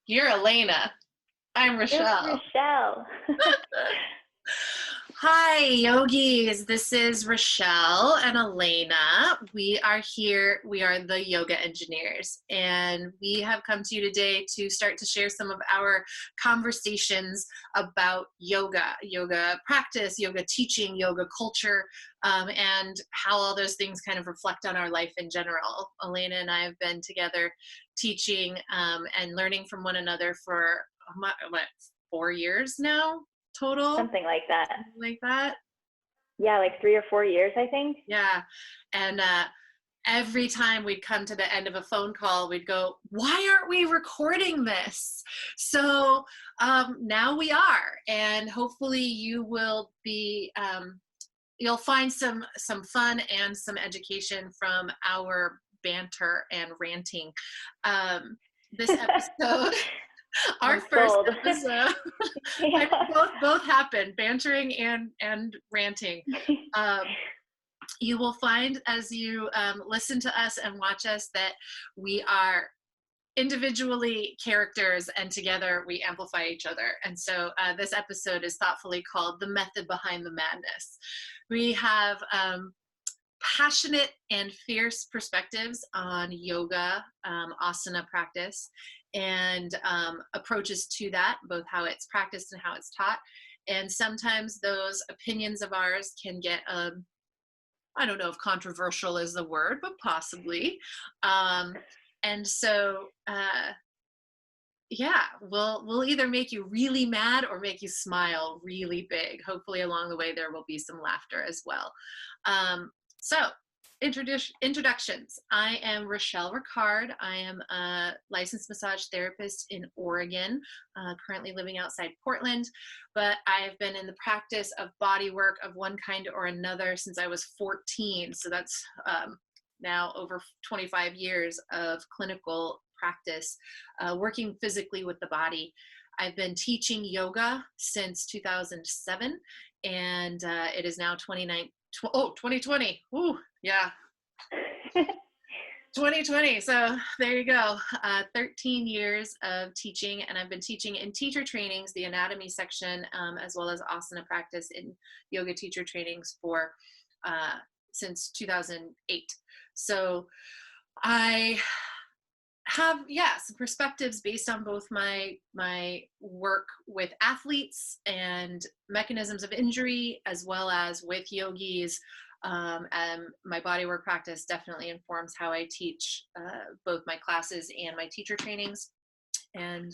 You're Elena. I'm It's Richelle. Richelle. Hi, yogis. This is Richelle and Elena. We are here. We are the yoga engineers, and we have come to you today to start to share some of our conversations about yoga practice, yoga teaching, yoga culture, and how all those things kind of reflect on our life in general. Elena and I have been together teaching and learning from one another for what 4 years now total, Something like that. something like that. Yeah, like 3 or 4 years, I think. Yeah. And every time we'd come to the end of a phone call, we'd go, why aren't we recording this? So now we are. And hopefully you will be, you'll find some fun and some education from our banter and ranting. This episode, our I'm first sold. episode, I Yeah. mean, both happen, bantering and ranting. You will find as you listen to us and watch us that we are individually characters and together we amplify each other. And so this episode is thoughtfully called The Method Behind the Madness. We have passionate and fierce perspectives on yoga, asana practice, and approaches to that, both how it's practiced and how it's taught. And sometimes those opinions of ours can get I don't know if controversial is the word, but possibly. And so, yeah, we'll either make you really mad or make you smile really big. Hopefully, along the way, there will be some laughter as well. So, introductions. I am Richelle Ricard. I am a licensed massage therapist in Oregon, currently living outside Portland, but I've been in the practice of body work of one kind or another since I was 14. So that's now over 25 years of clinical practice, working physically with the body. I've been teaching yoga since 2007, and it is now 2020. Ooh, yeah. 2020. So there you go. 13 years of teaching, and I've been teaching in teacher trainings, the anatomy section, as well as asana practice in yoga teacher trainings for since 2008. So I have some perspectives based on both my work with athletes and mechanisms of injury, as well as with yogis, and my bodywork practice definitely informs how I teach both my classes and my teacher trainings, and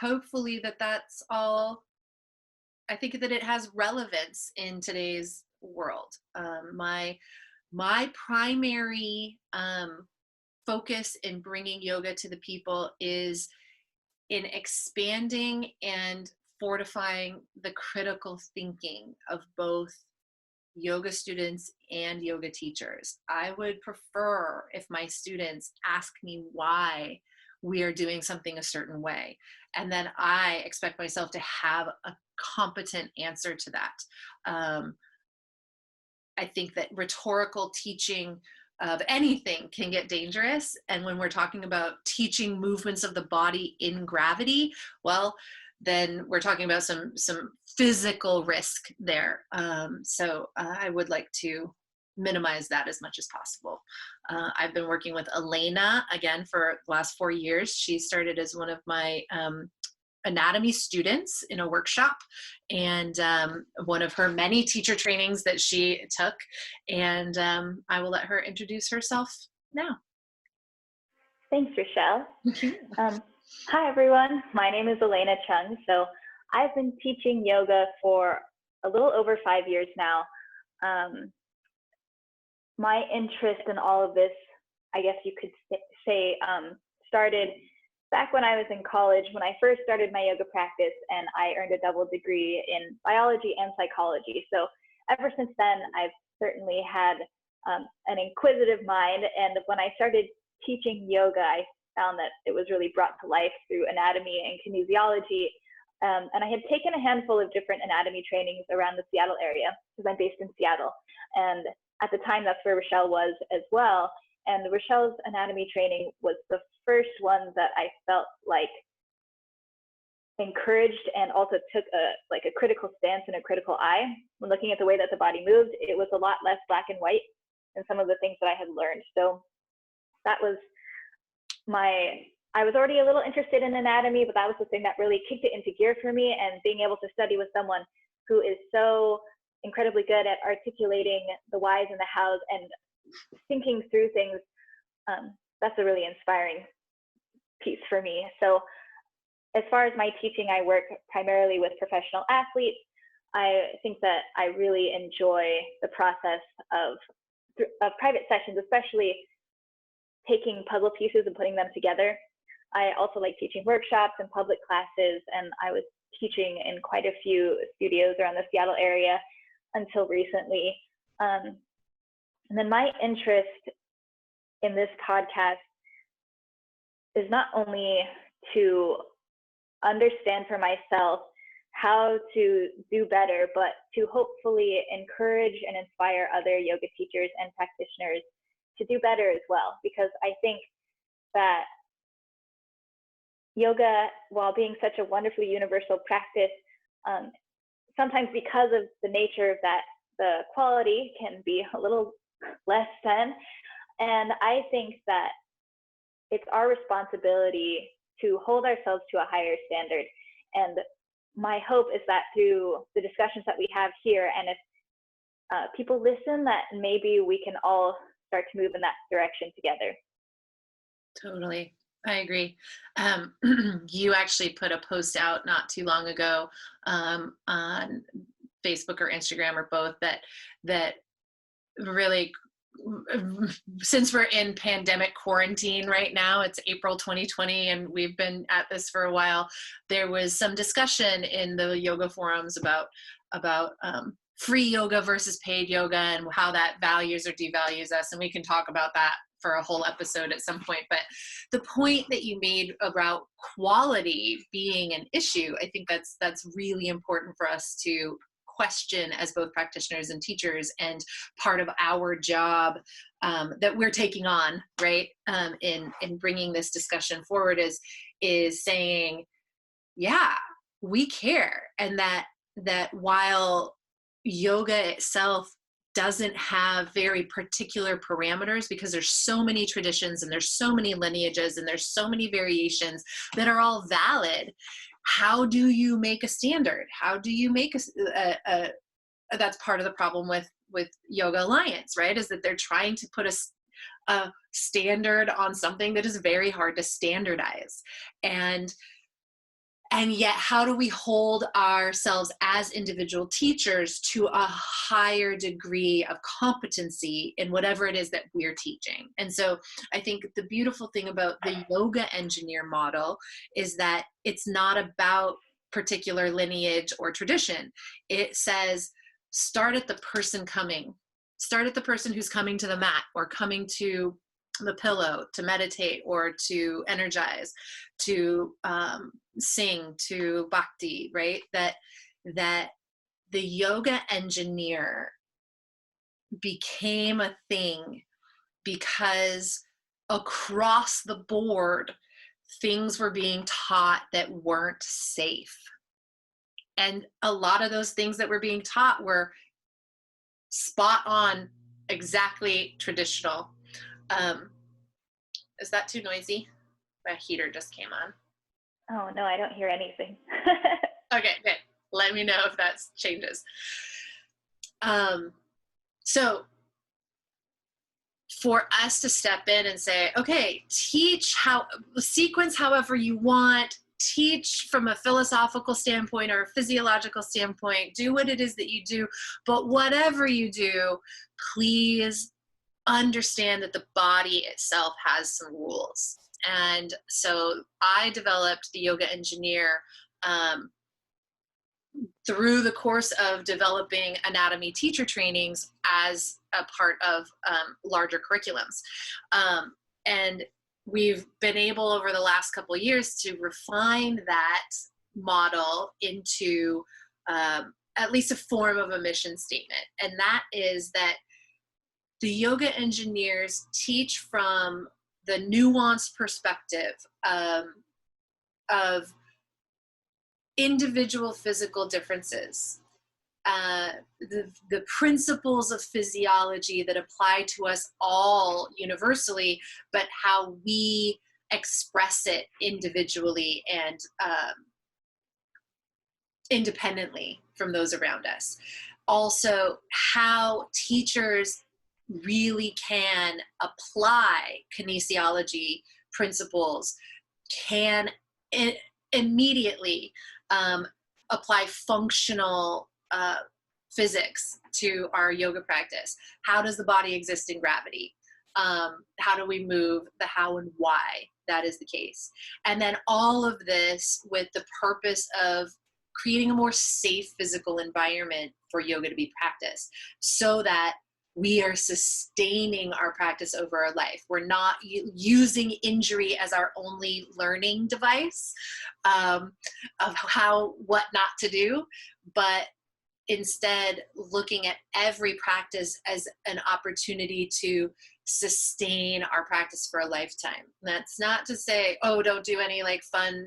hopefully that's all. I think that it has relevance in today's world. My primary focus in bringing yoga to the people is in expanding and fortifying the critical thinking of both yoga students and yoga teachers. I would prefer if my students ask me why we are doing something a certain way, and then I expect myself to have a competent answer to that. I think that rhetorical teaching of anything can get dangerous. And when we're talking about teaching movements of the body in gravity, well, then we're talking about some physical risk there. So I would like to minimize that as much as possible. I've been working with Elena again for the last 4 years. She started as one of my anatomy students in a workshop, and one of her many teacher trainings that she took, and I will let her introduce herself now. Thanks, Richelle. Hi, everyone. My name is Elena Chung. So I've been teaching yoga for a little over 5 years now. My interest in all of this, I guess you could say, started back when I was in college, when I first started my yoga practice, and I earned a double degree in biology and psychology. So ever since then, I've certainly had an inquisitive mind. And when I started teaching yoga, I found that it was really brought to life through anatomy and kinesiology. And I had taken a handful of different anatomy trainings around the Seattle area, because I'm based in Seattle. And at the time, that's where Richelle was as well. And Richelle's anatomy training was the first one that I felt like encouraged and also took a critical stance and a critical eye when looking at the way that the body moved. It was a lot less black and white than some of the things that I had learned. So that was I was already a little interested in anatomy, but that was the thing that really kicked it into gear for me. And being able to study with someone who is so incredibly good at articulating the whys and the hows and thinking through things, that's a really inspiring piece for me. So as far as my teaching, I work primarily with professional athletes. I think that I really enjoy the process of private sessions, especially taking puzzle pieces and putting them together. I also like teaching workshops and public classes, and I was teaching in quite a few studios around the Seattle area until recently. And then my interest in this podcast is not only to understand for myself how to do better, but to hopefully encourage and inspire other yoga teachers and practitioners to do better as well. Because I think that yoga, while being such a wonderfully universal practice, sometimes because of the nature of that, the quality can be a little less than. And I think that it's our responsibility to hold ourselves to a higher standard. And my hope is that through the discussions that we have here, and if people listen, that maybe we can all start to move in that direction together. Totally. I agree. You actually put a post out not too long ago on Facebook or Instagram or both that really, since we're in pandemic quarantine right now, it's April 2020 and we've been at this for a while, there was some discussion in the yoga forums about free yoga versus paid yoga and how that values or devalues us. And we can talk about that for a whole episode at some point. But the point that you made about quality being an issue, I think that's really important for us to question as both practitioners and teachers, and part of our job that we're taking on, right, in bringing this discussion forward is saying, yeah, we care. And that while yoga itself doesn't have very particular parameters, because there's so many traditions and there's so many lineages and there's so many variations that are all valid, how do you make a standard? How do you make that's part of the problem with Yoga Alliance, right? Is that they're trying to put a standard on something that is very hard to standardize. And yet, how do we hold ourselves as individual teachers to a higher degree of competency in whatever it is that we're teaching? And so I think the beautiful thing about the yoga engineer model is that it's not about particular lineage or tradition. It says, start at the person coming. Start at the person who's coming to the mat or coming to the pillow to meditate or to energize, to sing, to bhakti, right? That the yoga engineer became a thing because across the board, things were being taught that weren't safe. And a lot of those things that were being taught were spot on, exactly traditional. Is that too noisy? My heater just came on. Oh, no, I don't hear anything. Okay, good. Let me know if that changes. So for us to step in and say, okay, sequence however you want, teach from a philosophical standpoint or a physiological standpoint, do what it is that you do, but whatever you do, please understand that the body itself has some rules. And so I developed the Yoga Engineer through the course of developing anatomy teacher trainings as a part of larger curriculums. And we've been able over the last couple of years to refine that model into at least a form of a mission statement. And that is that the yoga engineers teach from the nuanced perspective of individual physical differences, the principles of physiology that apply to us all universally, but how we express it individually and independently from those around us. Also, how teachers really can apply kinesiology principles, can immediately apply functional physics to our yoga practice. How does the body exist in gravity? How do we move? The how and why that is the case. And then all of this with the purpose of creating a more safe physical environment for yoga to be practiced, so that we are sustaining our practice over our life. We're not using injury as our only learning device of what not to do, but instead looking at every practice as an opportunity to sustain our practice for a lifetime. And that's not to say, oh, don't do any like fun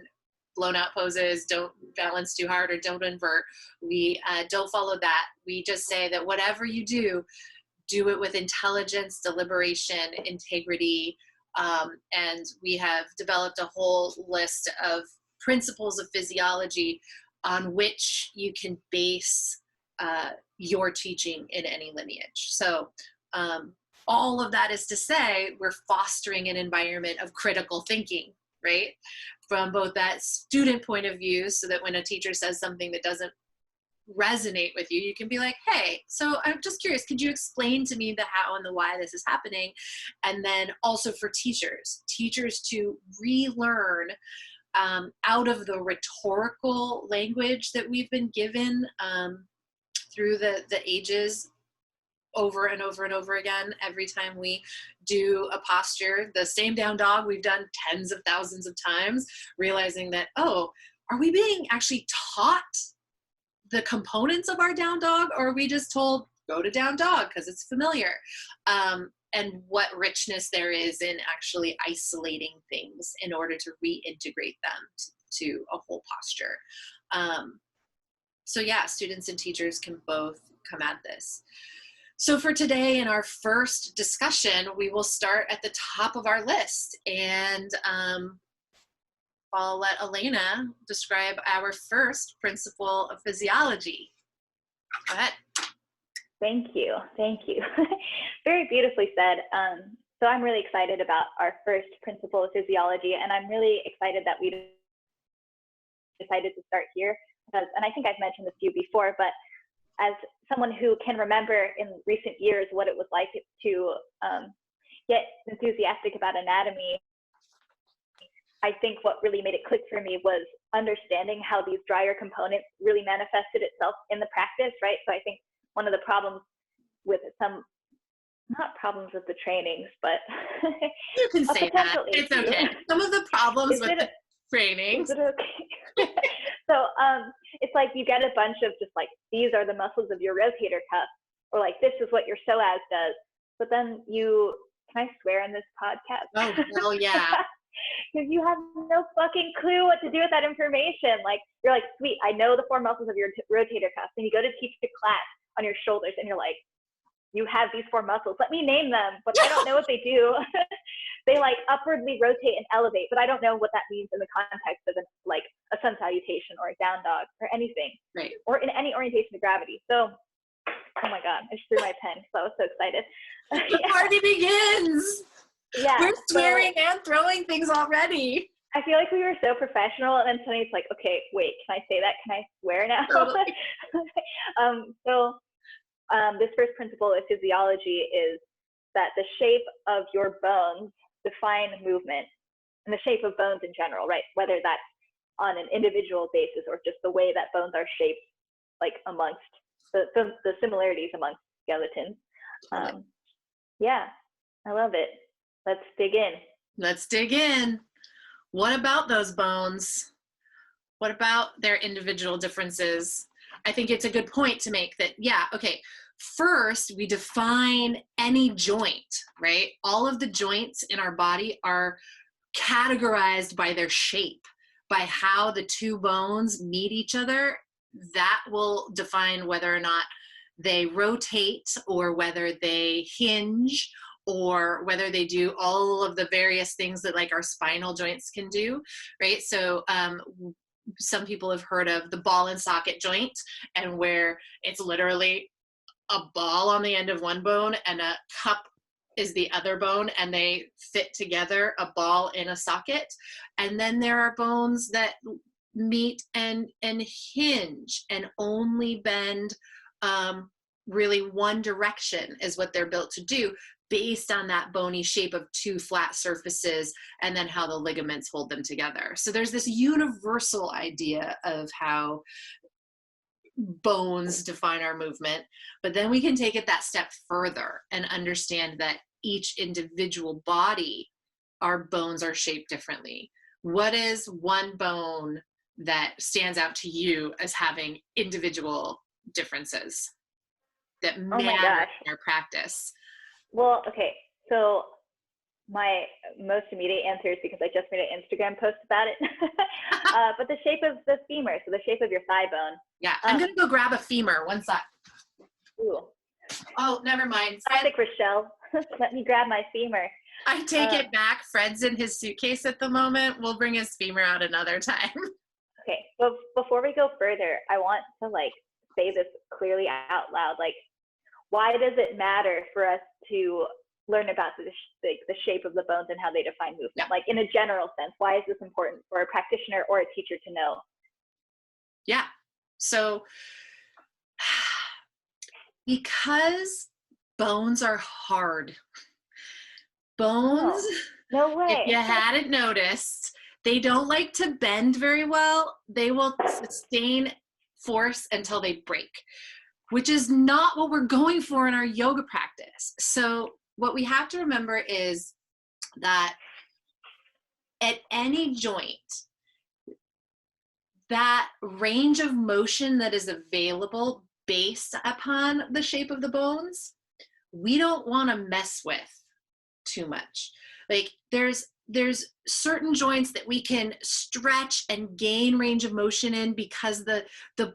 blown out poses, don't balance too hard, or don't invert. We don't follow that. We just say that whatever you do it with intelligence, deliberation, integrity, and we have developed a whole list of principles of physiology on which you can base your teaching in any lineage. So all of that is to say, we're fostering an environment of critical thinking, right? From both that student point of view, so that when a teacher says something that doesn't resonate with you, you can be like, hey, so I'm just curious, could you explain to me the how and the why this is happening? And then also for teachers to relearn out of the rhetorical language that we've been given through the ages, over and over and over again. Every time we do a posture, the same down dog we've done tens of thousands of times, realizing that, oh, are we being actually taught the components of our down dog, or are we just told go to down dog because it's familiar? And what richness there is in actually isolating things in order to reintegrate them to a whole posture. So yeah, students and teachers can both come at this. So for today, in our first discussion, we will start at the top of our list, and I'll let Elena describe our first principle of physiology. Go ahead. Thank you. Very beautifully said. So I'm really excited about our first principle of physiology, and I'm really excited that we decided to start here, because, and I think I've mentioned this to you before, but as someone who can remember in recent years what it was like to get enthusiastic about anatomy, I think what really made it click for me was understanding how these drier components really manifested itself in the practice, right? So I think one of the problems with not problems with the trainings, but you can say that. It's okay. Some of the problems with the trainings. Is it okay? So it's like you get a bunch of just like, these are the muscles of your rotator cuff, or like, this is what your psoas does. But then can I swear in this podcast? Oh, well, yeah. Because you have no fucking clue what to do with that information. Like, you're like, sweet, I know the 4 muscles of your rotator cuff. And you go to teach the class on your shoulders, and you're like, you have these 4 muscles. Let me name them, but I don't know what they do. They like upwardly rotate and elevate, but I don't know what that means in the context of like a sun salutation or a down dog or anything, right? Or in any orientation to gravity. So, oh my God, I just threw my pen, so I was so excited. The party begins. Yeah, we're swearing and throwing things already. I feel like we were so professional, and then suddenly it's like, okay, wait, can I say that? Can I swear now? Totally. This first principle of physiology is that the shape of your bones define movement, and the shape of bones in general, right? Whether that's on an individual basis or just the way that bones are shaped, like amongst the similarities amongst skeletons. Yeah, I love it. Let's dig in. What about those bones? What about their individual differences? I think it's a good point to make that, yeah, okay, first we define any joint, right? All of the joints in our body are categorized by their shape, by how the two bones meet each other. That will define whether or not they rotate, or whether they hinge, or whether they do all of the various things that like our spinal joints can do, right? So some people have heard of the ball and socket joint, and where it's literally a ball on the end of one bone and a cup is the other bone, and they fit together, a ball in a socket. And then there are bones that meet and hinge and only bend really one direction, is what they're built to do, based on that bony shape of two flat surfaces, and then how the ligaments hold them together. So there's this universal idea of how bones define our movement, but then we can take it that step further and understand that each individual body, our bones are shaped differently. What is one bone that stands out to you as having individual differences that matter in our practice? Well, okay, so my most immediate answer is because I just made an Instagram post about it. But the shape of the femur, so the shape of your thigh bone. Yeah, I'm gonna go grab a femur. One sec. Ooh. Oh, never mind. Classic Richelle. Let me grab my femur. I take it back. Fred's in his suitcase at the moment. We'll bring his femur out another time. Okay, but before we go further, I want to like say this clearly out loud. Like, why does it matter for us to learn about the shape of the bones and how they define movement? Yeah. Like in a general sense, why is this important for a practitioner or a teacher to know? Yeah, so because bones are hard. Bones, no way. If you hadn't noticed, they don't like to bend very well. They will sustain force until they break, which is not what we're going for in our yoga practice. So what we have to remember is that at any joint, that range of motion that is available based upon the shape of the bones, we don't want to mess with too much. Like there's certain joints that we can stretch and gain range of motion in because the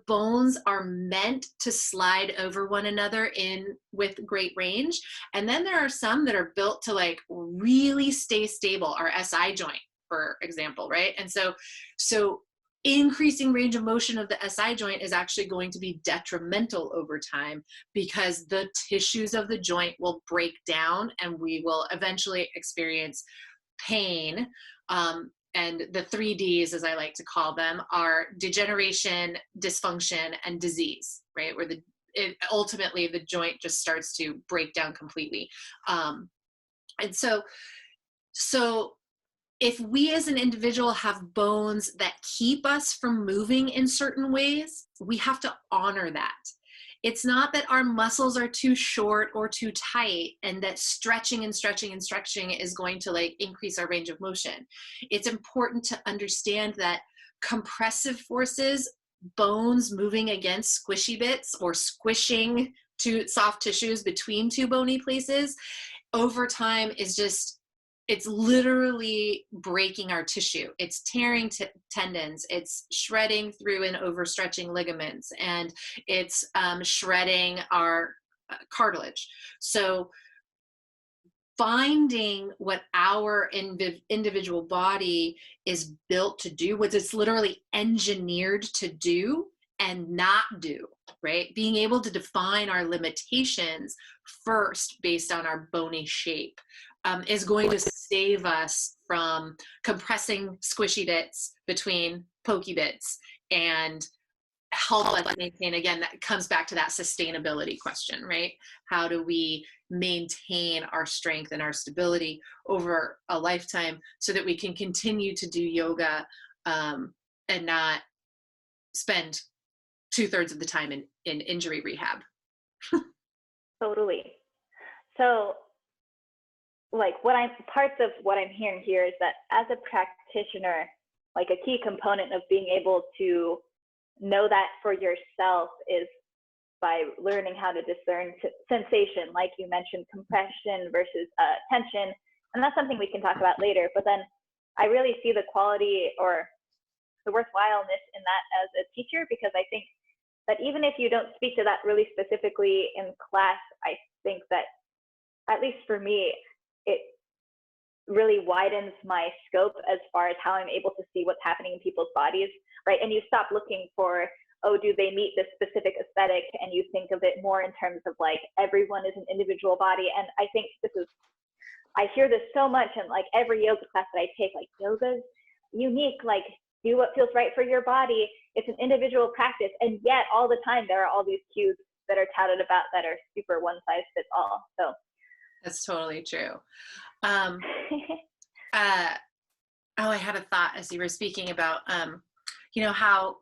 bones are meant to slide over one another in with great range. And then there are some that are built to like really stay stable, our SI joint, for example, right? And so increasing range of motion of the SI joint is actually going to be detrimental over time, because the tissues of the joint will break down and we will eventually experience pain. And the 3Ds, as I like to call them, are degeneration, dysfunction, and disease, right? Where ultimately the joint just starts to break down completely. And so if we as an individual have bones that keep us from moving in certain ways, we have to honor that. It's not that our muscles are too short or too tight and that stretching and stretching and stretching is going to like increase our range of motion. It's important to understand that compressive forces, bones moving against squishy bits or squishing to soft tissues between two bony places, over time is just, it's literally breaking our tissue. It's tearing tendons. It's shredding through and overstretching ligaments, and it's shredding our cartilage. So finding what our individual body is built to do, what it's literally engineered to do and not do, right? Being able to define our limitations first based on our bony shape is going to save us from compressing squishy bits between pokey bits and help us maintain, again, that comes back to that sustainability question, right? How do we maintain our strength and our stability over a lifetime so that we can continue to do yoga and not spend 2/3 of the time in injury rehab? Totally. So like parts of what I'm hearing here is that as a practitioner, like a key component of being able to know that for yourself is by learning how to discern sensation, like you mentioned, compression versus tension. And that's something we can talk about later. But then I really see the quality or the worthwhileness in that as a teacher, because I think that even if you don't speak to that really specifically in class, I think that, at least for me, it really widens my scope as far as how I'm able to see what's happening in people's bodies, right? And you stop looking for, oh, do they meet this specific aesthetic? And you think of it more in terms of like, everyone is an individual body. And I think I hear this so much in like every yoga class that I take, like, yoga's unique, like, do what feels right for your body. It's an individual practice. And yet all the time there are all these cues that are touted about that are super one size fits all. So that's totally true. I had a thought as you were speaking about, how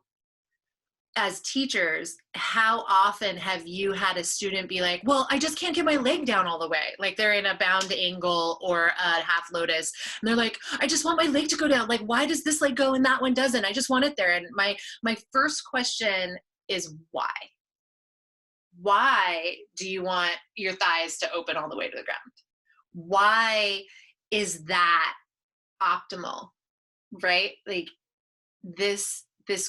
as teachers, how often have you had a student be like, well, I just can't get my leg down all the way. Like they're in a bound angle or a half lotus. And they're like, I just want my leg to go down. Like, why does this leg go and that one doesn't? I just want it there. And my first question is why? Why do you want your thighs to open all the way to the ground? Why is that optimal? Right? Like this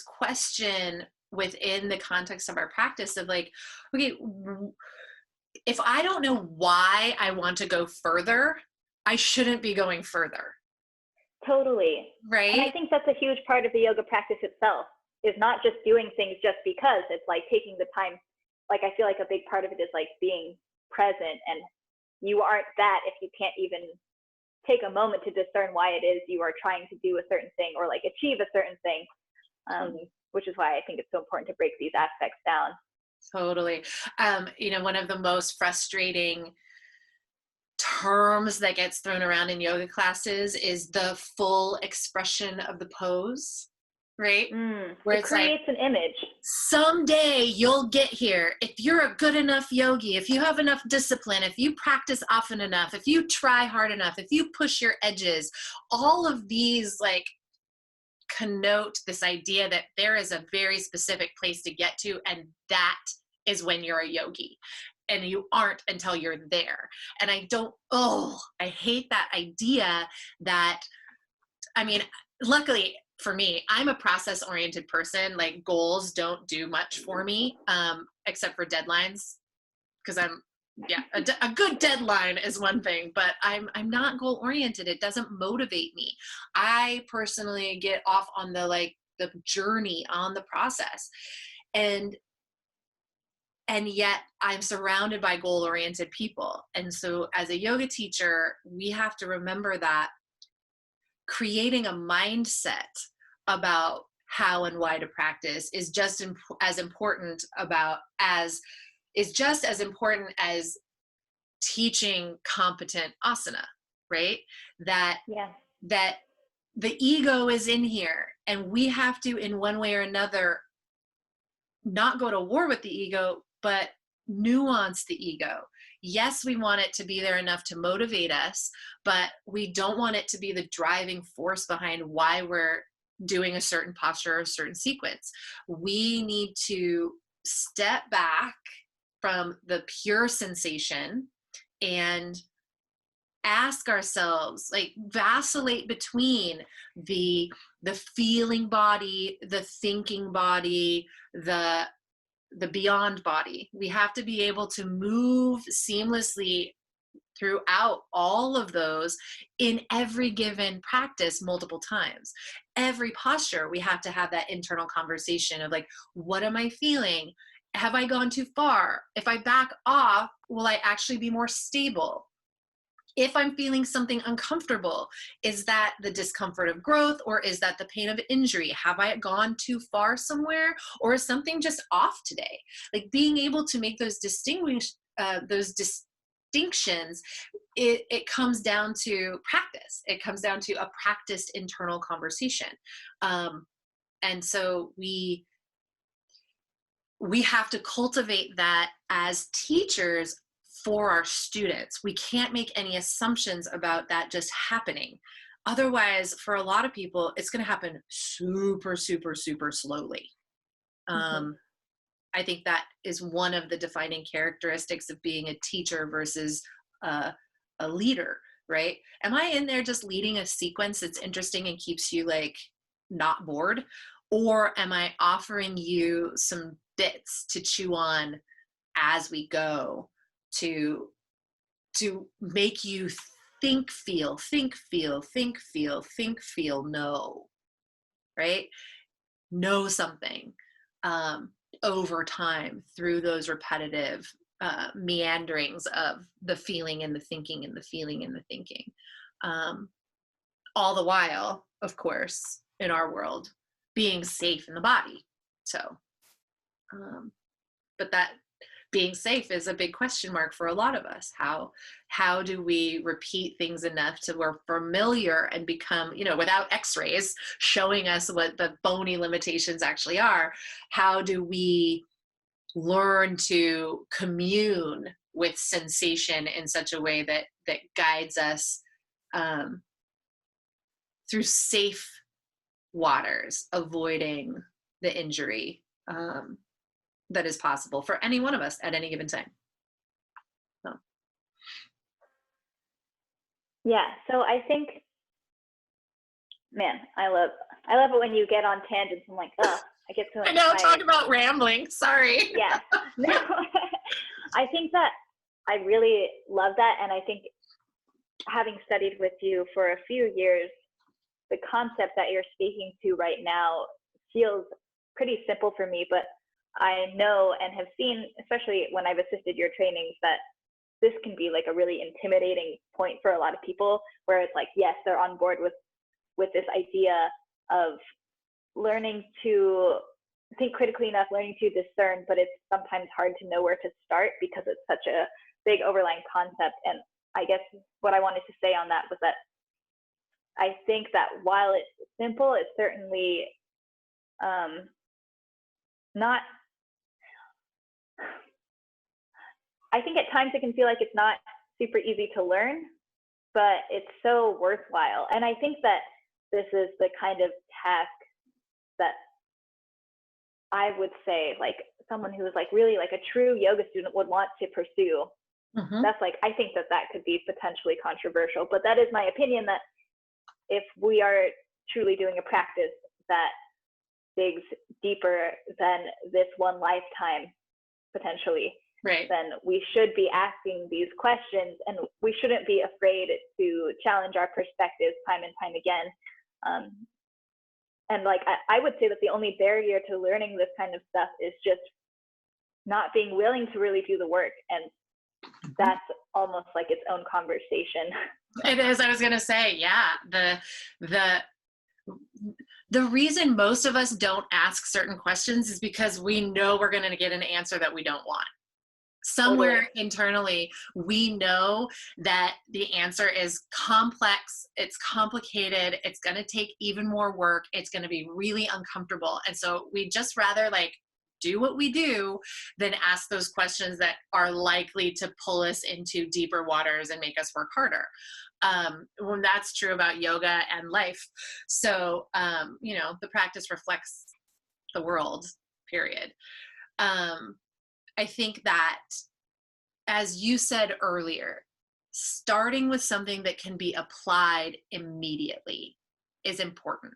question within the context of our practice of like, okay, if I don't know why I want to go further, I shouldn't be going further. Totally. Right. And I think that's a huge part of the yoga practice itself, is not just doing things just because. It's like taking the time. Like, I feel like a big part of it is like being present, and you aren't that if you can't even take a moment to discern why it is you are trying to do a certain thing or like achieve a certain thing. Which is why I think it's so important to break these aspects down. Totally. One of the most frustrating terms that gets thrown around in yoga classes is the full expression of the pose, right? Where it creates like, an image. Someday you'll get here. If you're a good enough yogi, if you have enough discipline, if you practice often enough, if you try hard enough, if you push your edges, all of these like connote this idea that there is a very specific place to get to, and that is when you're a yogi, and you aren't until you're there. And I hate that idea that, I mean, luckily for me, I'm a process oriented person. Like goals don't do much for me, except for deadlines, because a good deadline is one thing, but I'm not goal oriented. It doesn't motivate me. I personally get off on the journey, on the process. And yet I'm surrounded by goal oriented people. And so as a yoga teacher, we have to remember that creating a mindset about how and why to practice is just as important as teaching competent asana, right? That the ego is in here, and we have to, in one way or another, not go to war with the ego, but nuance the ego. Yes, we want it to be there enough to motivate us, but we don't want it to be the driving force behind why we're doing a certain posture or a certain sequence. We need to step back from the pure sensation and ask ourselves, like, vacillate between the feeling body, the thinking body, the beyond body. We have to be able to move seamlessly throughout all of those in every given practice multiple times. Every posture, we have to have that internal conversation of like, what am I feeling? Have I gone too far? If I back off, will I actually be more stable? If I'm feeling something uncomfortable, is that the discomfort of growth, or is that the pain of injury? Have I gone too far somewhere, or is something just off today? Like being able to make those distinctions, it comes down to practice. It comes down to a practiced internal conversation. And so we have to cultivate that as teachers for our students. We can't make any assumptions about that just happening. Otherwise, for a lot of people, it's going to happen super, super, super slowly. I think that is one of the defining characteristics of being a teacher versus a leader, right? Am I in there just leading a sequence that's interesting and keeps you like not bored? Or am I offering you some bits to chew on as we go to make you think, feel, know, right? Know something over time through those repetitive meanderings of the feeling and the thinking and the feeling and the thinking. All the while, of course, in our world, being safe in the body. So, but that being safe is a big question mark for a lot of us. How do we repeat things enough to we're familiar and become, without x-rays showing us what the bony limitations actually are, how do we learn to commune with sensation in such a way that guides us through safe waters, avoiding the injury that is possible for any one of us at any given time. So. Yeah, so I think, man, I love it when you get on tangents. I'm like, oh, I get so inspired. I know, talk about rambling, sorry. Yeah, no, I think that I really love that, and I think having studied with you for a few years, the concept that you're speaking to right now feels pretty simple for me, but I know and have seen, especially when I've assisted your trainings, that this can be like a really intimidating point for a lot of people, where it's like, yes, they're on board with this idea of learning to think critically enough, learning to discern, but it's sometimes hard to know where to start because it's such a big overlying concept. And I guess what I wanted to say on that was that I think that while it's simple, it's certainly not, I think at times it can feel like it's not super easy to learn, but it's so worthwhile. And I think that this is the kind of task that I would say, like, someone who is like really like a true yoga student would want to pursue. Mm-hmm. That's like, I think that could be potentially controversial, but that is my opinion, that if we are truly doing a practice that digs deeper than this one lifetime, potentially, right, then we should be asking these questions, and we shouldn't be afraid to challenge our perspectives time and time again. And like, I would say that the only barrier to learning this kind of stuff is just not being willing to really do the work. And that's almost like its own conversation. It is. I was going to say, yeah, the reason most of us don't ask certain questions is because we know we're going to get an answer that we don't want. Somewhere internally, we know that the answer is complex, it's complicated, it's going to take even more work, it's going to be really uncomfortable. And so we just rather like do what we do than ask those questions that are likely to pull us into deeper waters and make us work harder. When that's true about yoga and life. So, the practice reflects the world, period. I think that, as you said earlier, starting with something that can be applied immediately is important.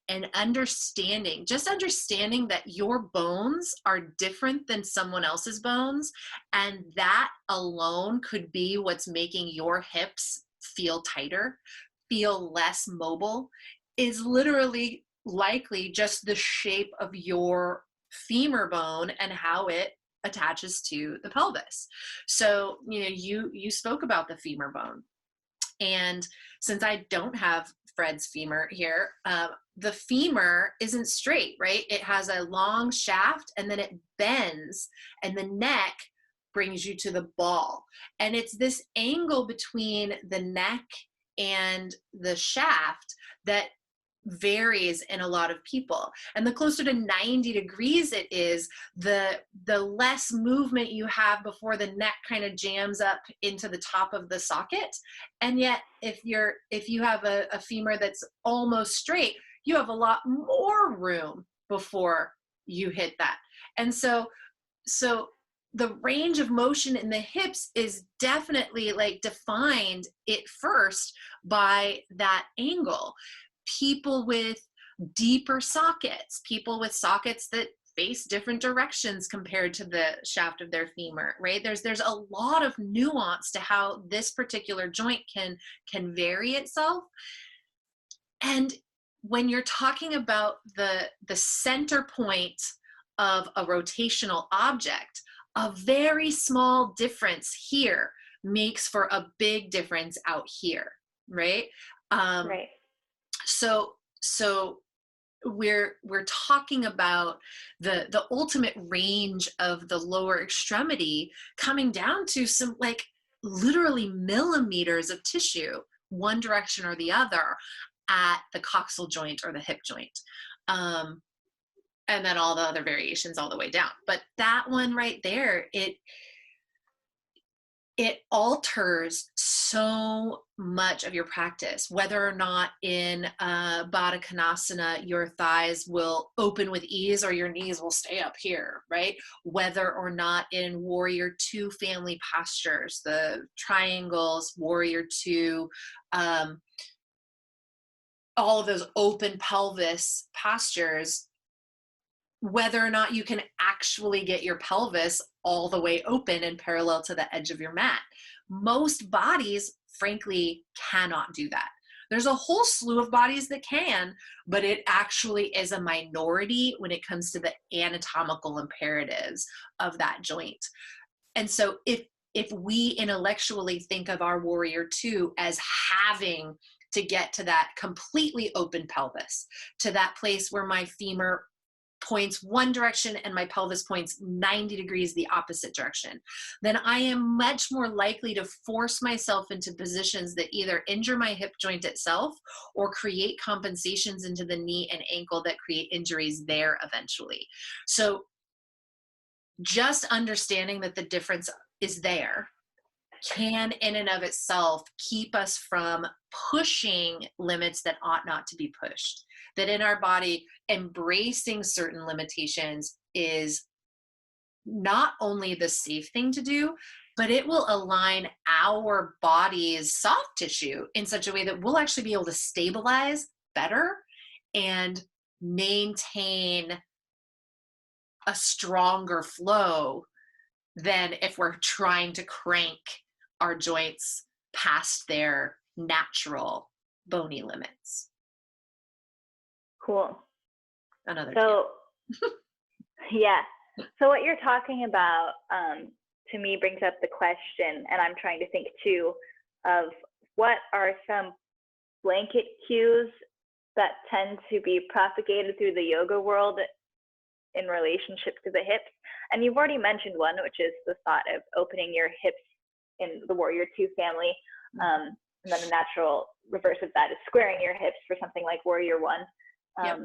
And understanding that your bones are different than someone else's bones, and that alone could be what's making your hips feel tighter, feel less mobile, is literally likely just the shape of your femur bone and how it attaches to the pelvis. So, you spoke about the femur bone. And since I don't have Fred's femur here, the femur isn't straight, right? It has a long shaft and then it bends, and the neck brings you to the ball. And it's this angle between the neck and the shaft that varies in a lot of people. And the closer to 90 degrees it is, the less movement you have before the neck kind of jams up into the top of the socket. And yet if you have a femur that's almost straight, you have a lot more room before you hit that. And so so the range of motion in the hips is definitely like defined at first by that angle. People with deeper sockets, people with sockets that face different directions compared to the shaft of their femur, right? There's a lot of nuance to how this particular joint can vary itself. And when you're talking about the center point of a rotational object, a very small difference here makes for a big difference out here, right? Right. So we're talking about the ultimate range of the lower extremity coming down to some like literally millimeters of tissue, one direction or the other, at the coxal joint or the hip joint. And then all the other variations all the way down. But that one right there, it alters so much of your practice, whether or not in Baddha Konasana, your thighs will open with ease or your knees will stay up here, right? Whether or not in Warrior Two family postures, the triangles, Warrior Two, all of those open pelvis postures, whether or not you can actually get your pelvis all the way open and parallel to the edge of your mat. Most bodies, frankly, cannot do that. There's a whole slew of bodies that can, but it actually is a minority when it comes to the anatomical imperatives of that joint. And so if we intellectually think of our Warrior Two as having to get to that completely open pelvis, to that place where my femur points one direction and my pelvis points 90 degrees the opposite direction, then I am much more likely to force myself into positions that either injure my hip joint itself or create compensations into the knee and ankle that create injuries there eventually. So just understanding that the difference is there can in and of itself keep us from pushing limits that ought not to be pushed. That in our body, embracing certain limitations is not only the safe thing to do, but it will align our body's soft tissue in such a way that we'll actually be able to stabilize better and maintain a stronger flow than if we're trying to crank our joints past their natural bony limits. Cool. Another so yeah, so what you're talking about to me brings up the question, and I'm trying to think too, of what are some blanket cues that tend to be propagated through the yoga world in relationship to the hips. And you've already mentioned one, which is the thought of opening your hips in the Warrior Two family. And then the natural reverse of that is squaring your hips for something like Warrior One. Yep.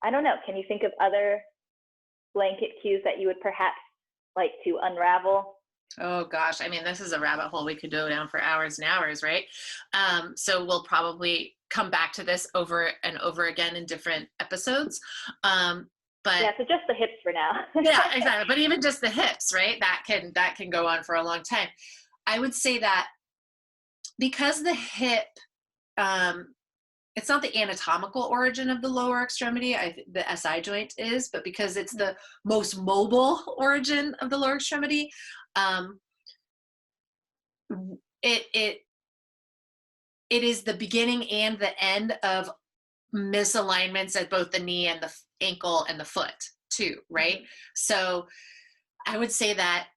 I don't know. Can you think of other blanket cues that you would perhaps like to unravel? Oh gosh, I mean, this is a rabbit hole we could go down for hours and hours, right? So we'll probably come back to this over and over again in different episodes. But yeah, so just the hips for now. yeah, exactly. But even just the hips, right? That can go on for a long time. I would say that because the hip, it's not the anatomical origin of the lower extremity, the SI joint is, but because it's the most mobile origin of the lower extremity, it is the beginning and the end of misalignments at both the knee and the ankle and the foot too, right? So I would say that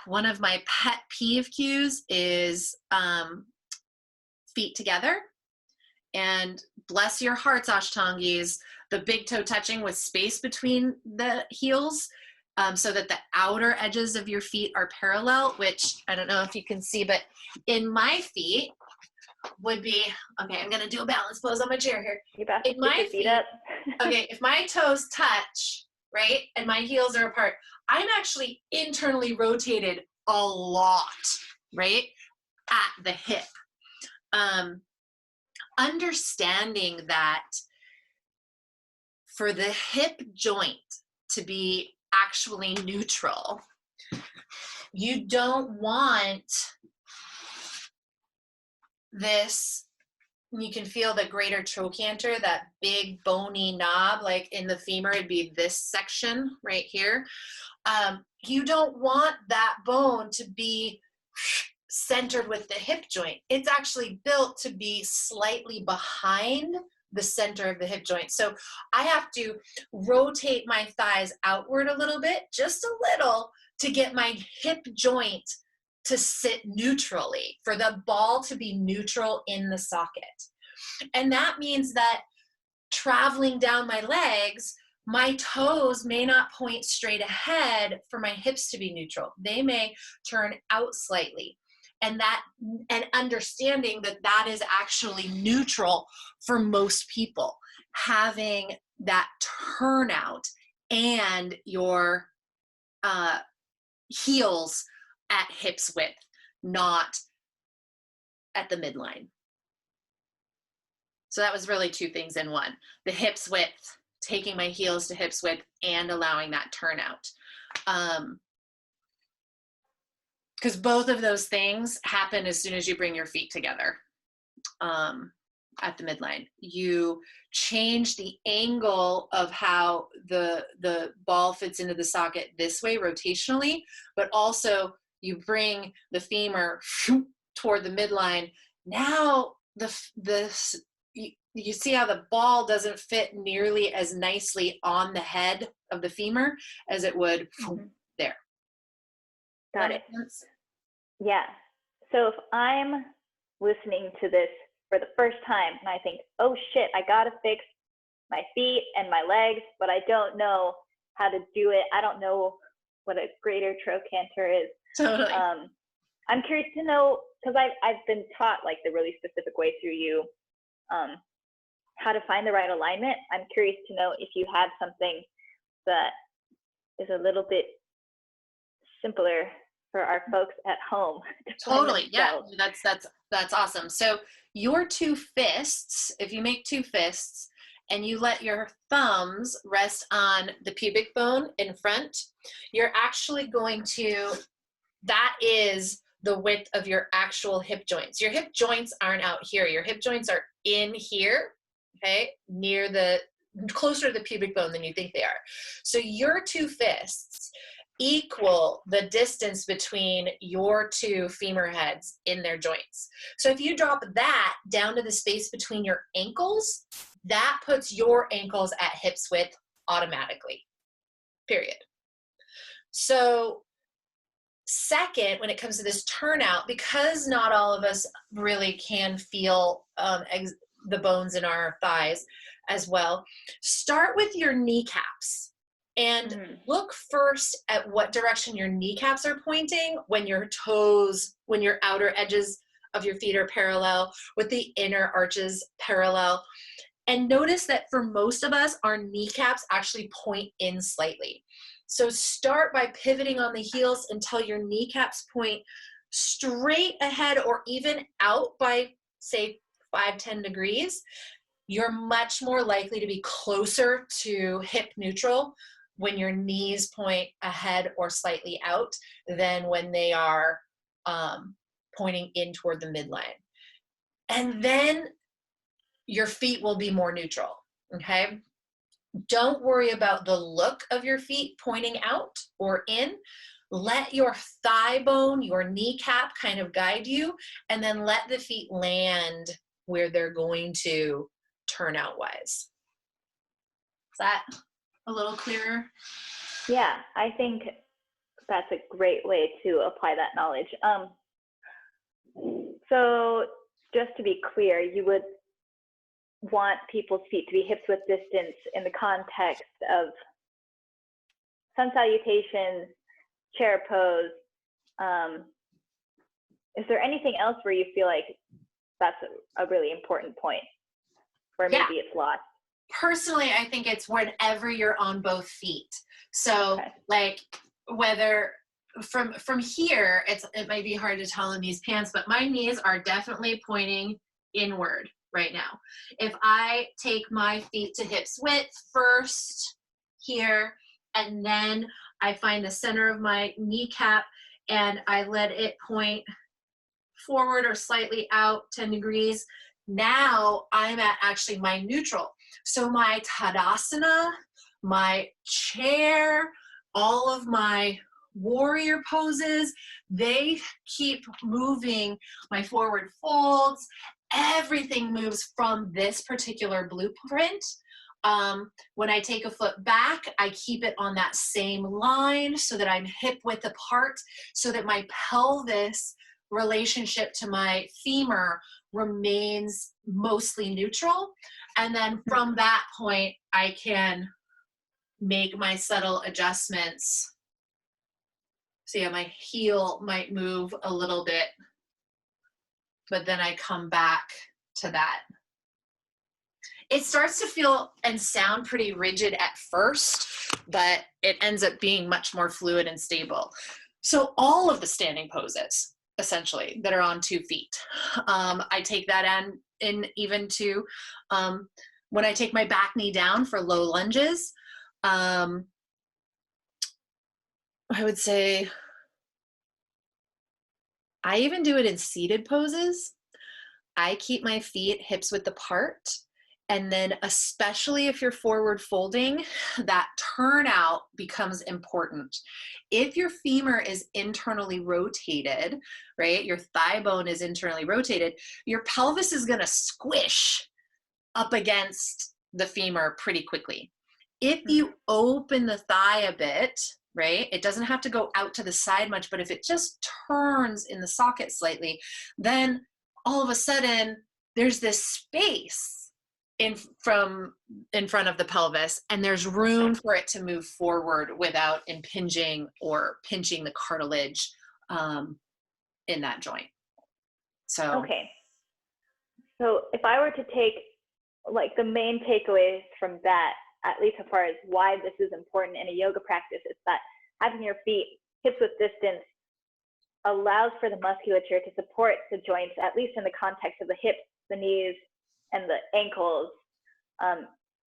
one of my pet peeve cues is feet together. And bless your hearts, Ashtangis, the big toe touching with space between the heels, so that the outer edges of your feet are parallel, which I don't know if you can see, but in my feet would be, okay, I'm going to do a balance pose on my chair here. You best in my feet up. Okay, if my toes touch, right, and my heels are apart, I'm actually internally rotated a lot, right, at the hip. Understanding that for the hip joint to be actually neutral. You don't want this, you can feel the greater trochanter, that big bony knob, like in the femur, it'd be this section right here. You don't want that bone to be centered with the hip joint. It's actually built to be slightly behind the center of the hip joint. So I have to rotate my thighs outward a little bit, just a little, to get my hip joint to sit neutrally, for the ball to be neutral in the socket. And that means that traveling down my legs, my toes may not point straight ahead for my hips to be neutral. They may turn out slightly. And understanding that that is actually neutral for most people, having that turnout and your heels at hips width, not at the midline. So that was really two things in one: the hips width, taking my heels to hips width, and allowing that turnout. Because both of those things happen as soon as you bring your feet together at the midline. You change the angle of how the ball fits into the socket this way rotationally, but also you bring the femur toward the midline. Now you see how the ball doesn't fit nearly as nicely on the head of the femur as it would there. Got it. Yeah. So if I'm listening to this for the first time and I think, oh shit, I gotta fix my feet and my legs, but I don't know how to do it. I don't know what a greater trochanter is. Totally. I'm curious to know, because I've been taught like the really specific way through you, how to find the right alignment. I'm curious to know if you have something that is a little bit simpler for our folks at home. Totally. Yeah, that's awesome. So your two fists, if you make two fists and you let your thumbs rest on the pubic bone in front, you're actually going to, that is the width of your actual hip joints. Your hip joints aren't out here. Your hip joints are in here, okay, closer to the pubic bone than you think they are. So your two fists equal the distance between your two femur heads in their joints. So if you drop that down to the space between your ankles, that puts your ankles at hips width automatically, period. So second, when it comes to this turnout, because not all of us really can feel the bones in our thighs as well, start with your kneecaps. And look first at what direction your kneecaps are pointing when your toes, when your outer edges of your feet are parallel, with the inner arches parallel. And notice that for most of us, our kneecaps actually point in slightly. So start by pivoting on the heels until your kneecaps point straight ahead or even out by, say, 5-10 degrees. You're much more likely to be closer to hip neutral when your knees point ahead or slightly out than when they are pointing in toward the midline. And then your feet will be more neutral, okay? Don't worry about the look of your feet pointing out or in. Let your thigh bone, your kneecap kind of guide you, and then let the feet land where they're going to turn out wise. Is that a little clearer? Yeah, I think that's a great way to apply that knowledge. So just to be clear, you would want people's feet to be hips width distance in the context of sun salutations, chair pose. Is there anything else where you feel like that's a really important point where maybe it's lost? Personally, I think it's whenever you're on both feet. So like whether from here, it might be hard to tell in these pants, but my knees are definitely pointing inward right now. If I take my feet to hips width first here, and then I find the center of my kneecap and I let it point forward or slightly out 10 degrees. Now I'm at actually my neutral. So my Tadasana, my chair, all of my warrior poses, they keep moving. My forward folds, everything moves from this particular blueprint. When I take a foot back, I keep it on that same line so that I'm hip width apart, so that my pelvis relationship to my femur remains mostly neutral. And then from that point, I can make my subtle adjustments. So yeah, my heel might move a little bit, but then I come back to that. It starts to feel and sound pretty rigid at first, but it ends up being much more fluid and stable. So all of the standing poses, essentially, that are on 2 feet, I take that in even to when I take my back knee down for low lunges. I would say I even do it in seated poses. I keep my feet hips width apart. And then especially if you're forward folding, that turnout becomes important. If your femur is internally rotated, right, your thigh bone is internally rotated, your pelvis is gonna squish up against the femur pretty quickly. If you open the thigh a bit, right, it doesn't have to go out to the side much, but if it just turns in the socket slightly, then all of a sudden there's this space in front of the pelvis, and there's room for it to move forward without impinging or pinching the cartilage in that joint. So okay. So if I were to take like the main takeaways from that, at least as far as why this is important in a yoga practice, is that having your feet hips width distance allows for the musculature to support the joints, at least in the context of the hips, the knees, and the ankles,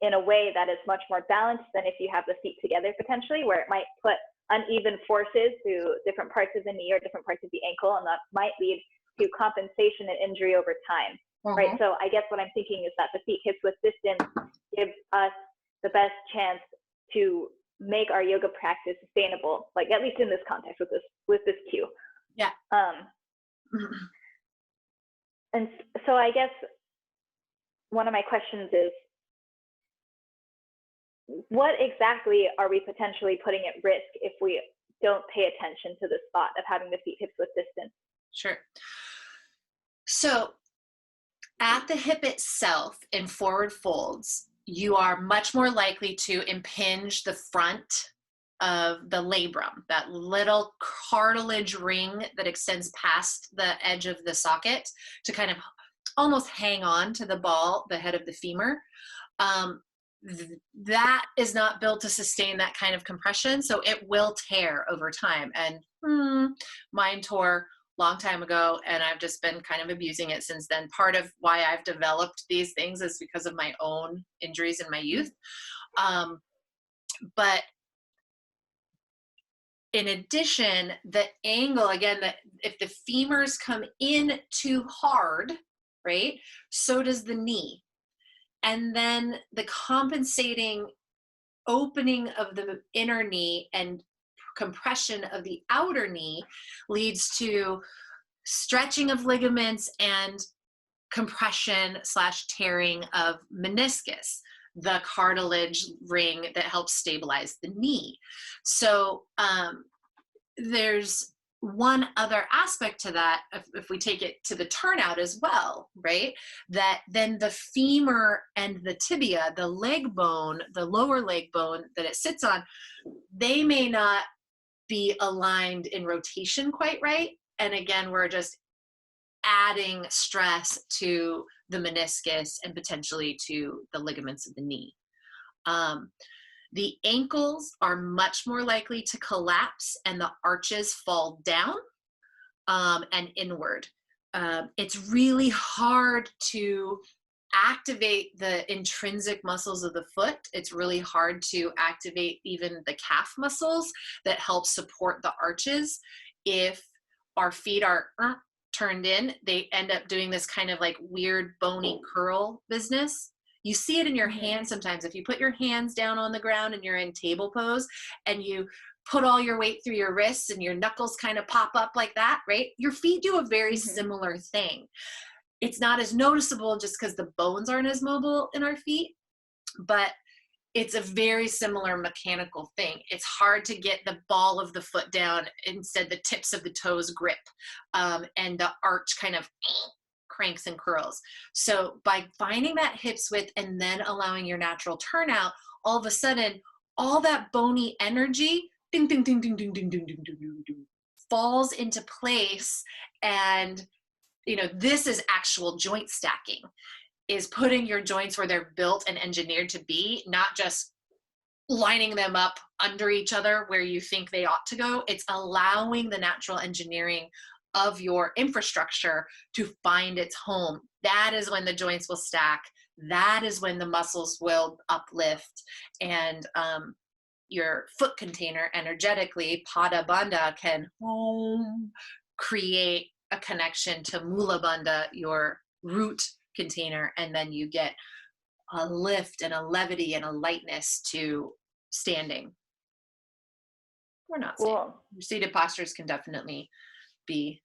in a way that is much more balanced than if you have the feet together potentially, where it might put uneven forces through different parts of the knee or different parts of the ankle, and that might lead to compensation and injury over time, right? So I guess what I'm thinking is that the feet hips width distance gives us the best chance to make our yoga practice sustainable, like at least in this context with this cue. Yeah. And so I guess one of my questions is, what exactly are we potentially putting at risk if we don't pay attention to this thought of having the feet hips width distance? Sure. So at the hip itself in forward folds, you are much more likely to impinge the front of the labrum, that little cartilage ring that extends past the edge of the socket to kind of almost hang on to the head of the femur. That is not built to sustain that kind of compression, so it will tear over time. And mine tore long time ago, and I've just been kind of abusing it since then. Part of why I've developed these things is because of my own injuries in my youth. But in addition, the angle, again, that if the femurs come in too hard, right, so does the knee. And then the compensating opening of the inner knee and compression of the outer knee leads to stretching of ligaments and compression / tearing of meniscus, the cartilage ring that helps stabilize the knee. So there's one other aspect to that, if we take it to the turnout as well, right? That then the femur and the tibia, the leg bone, the lower leg bone that it sits on, they may not be aligned in rotation quite right. And again, we're just adding stress to the meniscus and potentially to the ligaments of the knee. The ankles are much more likely to collapse and the arches fall down and inward. It's really hard to activate the intrinsic muscles of the foot. It's really hard to activate even the calf muscles that help support the arches. If our feet are turned in, they end up doing this kind of like weird bony curl business. You see it in your hands sometimes. If you put your hands down on the ground and you're in table pose and you put all your weight through your wrists and your knuckles kind of pop up like that, right? Your feet do a very similar thing. It's not as noticeable just because the bones aren't as mobile in our feet, but it's a very similar mechanical thing. It's hard to get the ball of the foot down, instead the tips of the toes grip, and the arch kind of cranks and curls. So by finding that hips width and then allowing your natural turnout, all of a sudden, all that bony energy ding, ding, ding, ding, ding, ding, ding, ding, ding, ding, ding, falls into place. And, you know, this is actual joint stacking, is putting your joints where they're built and engineered to be, not just lining them up under each other where you think they ought to go. It's allowing the natural engineering of your infrastructure to find its home. That is when the joints will stack. That is when the muscles will uplift, and your foot container energetically, pada bandha, can create a connection to mula bandha, your root container, and then you get a lift and a levity and a lightness to standing. Or not standing. Cool. Seated postures can definitely be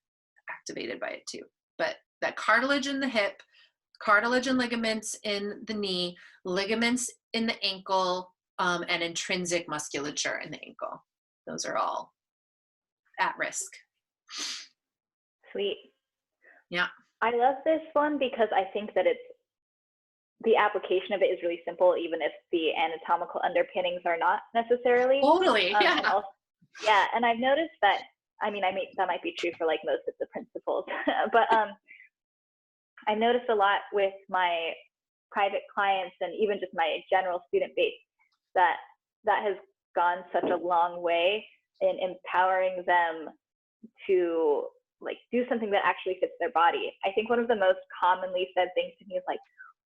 activated by it too. But that cartilage in the hip, cartilage and ligaments in the knee, ligaments in the ankle, and intrinsic musculature in the ankle. Those are all at risk. Sweet. Yeah. I love this one because I think that the application of it is really simple, even if the anatomical underpinnings are not necessarily. Totally. Yeah. And I've noticed that, I mean, that might be true for like most of the principles, but I've noticed a lot with my private clients and even just my general student base that has gone such a long way in empowering them to like do something that actually fits their body. I think one of the most commonly said things to me is like,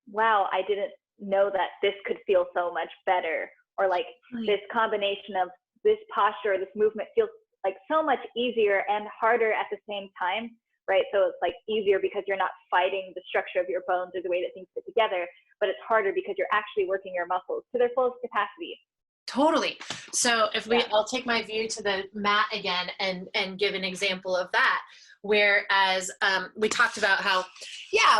wow, I didn't know that this could feel so much better, or like this combination of this posture or this movement feels like so much easier and harder at the same time, right? So it's like easier because you're not fighting the structure of your bones or the way that things fit together, but it's harder because you're actually working your muscles to their fullest capacity. Totally. So if I'll take my view to the mat again and give an example of that. Whereas we talked about how,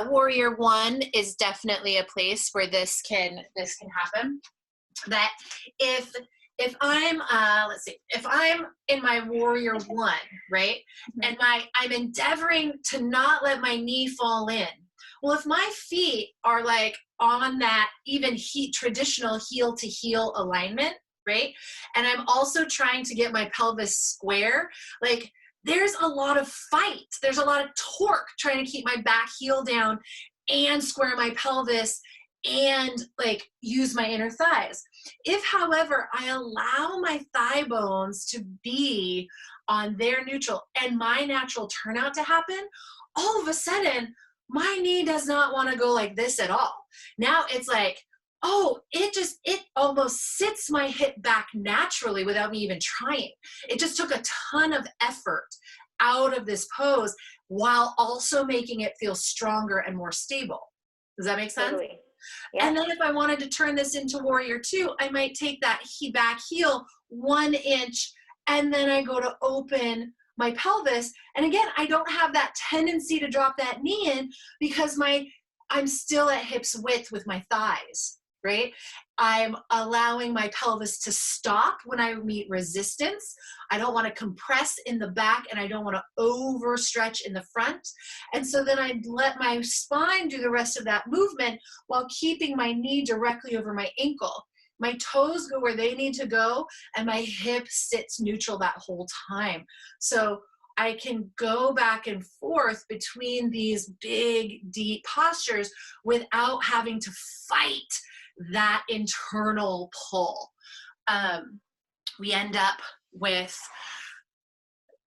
Warrior One is definitely a place where this can happen. That if I'm if I'm in my Warrior One, right, and I'm endeavoring to not let my knee fall in. Well, if my feet are like on that even traditional heel to heel alignment, right, and I'm also trying to get my pelvis square, like there's a lot of fight. There's a lot of torque trying to keep my back heel down and square my pelvis and like use my inner thighs. If, however, I allow my thigh bones to be on their neutral and my natural turnout to happen, all of a sudden, my knee does not want to go like this at all. Now it's like, it almost sits my hip back naturally without me even trying. It just took a ton of effort out of this pose while also making it feel stronger and more stable. Does that make sense? Totally. Yeah. And then if I wanted to turn this into Warrior Two, I might take that back heel 1 inch, and then I go to open my pelvis. And again, I don't have that tendency to drop that knee in because I'm still at hips width with my thighs, right? I'm allowing my pelvis to stop when I meet resistance. I don't want to compress in the back, and I don't want to overstretch in the front. And so then I let my spine do the rest of that movement while keeping my knee directly over my ankle. My toes go where they need to go, and my hip sits neutral that whole time. So I can go back and forth between these big, deep postures without having to fight that internal pull. We end up with